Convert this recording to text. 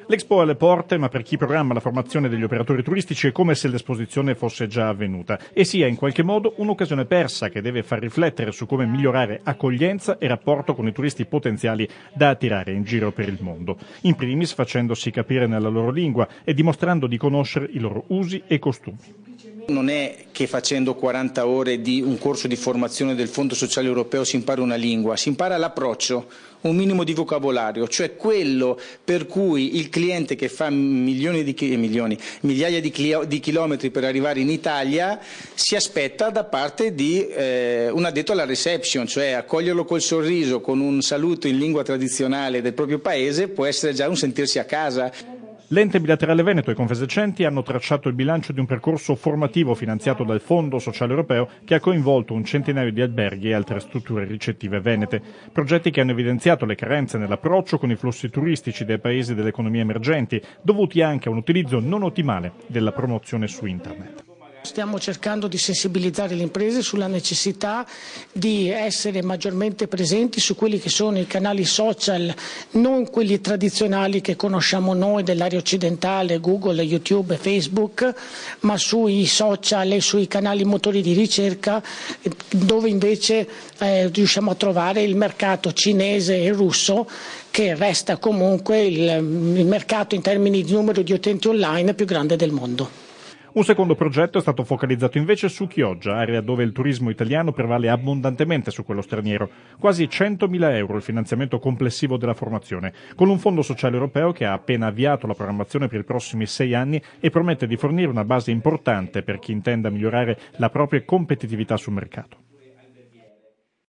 L'Expo è alle porte, ma per chi programma la formazione degli operatori turistici è come se l'esposizione fosse già avvenuta e sia in qualche modo un'occasione persa che deve far riflettere su come migliorare accoglienza e rapporto con i turisti potenziali da attirare in giro per il mondo, in primis facendosi capire nella loro lingua e dimostrando di conoscere i loro usi e costumi. Non è che facendo 40 ore di un corso di formazione del Fondo Sociale Europeo si impara una lingua, si impara l'approccio, un minimo di vocabolario, cioè quello per cui il cliente che fa migliaia di chilometri per arrivare in Italia si aspetta da parte di un addetto alla reception, cioè accoglierlo col sorriso, con un saluto in lingua tradizionale del proprio paese può essere già un sentirsi a casa. L'Ente Bilaterale Veneto e Confesercenti hanno tracciato il bilancio di un percorso formativo finanziato dal Fondo Sociale Europeo che ha coinvolto un centinaio di alberghi e altre strutture ricettive venete. Progetti che hanno evidenziato le carenze nell'approccio con i flussi turistici dei paesi delle economie emergenti, dovuti anche a un utilizzo non ottimale della promozione su Internet. Stiamo cercando di sensibilizzare le imprese sulla necessità di essere maggiormente presenti su quelli che sono i canali social, non quelli tradizionali che conosciamo noi dell'area occidentale, Google, YouTube e Facebook, ma sui social e sui canali motori di ricerca dove invece riusciamo a trovare il mercato cinese e russo, che resta comunque il mercato in termini di numero di utenti online più grande del mondo. Un secondo progetto è stato focalizzato invece su Chioggia, area dove il turismo italiano prevale abbondantemente su quello straniero. Quasi 100.000 euro il finanziamento complessivo della formazione, con un fondo sociale europeo che ha appena avviato la programmazione per i prossimi 6 anni e promette di fornire una base importante per chi intenda migliorare la propria competitività sul mercato.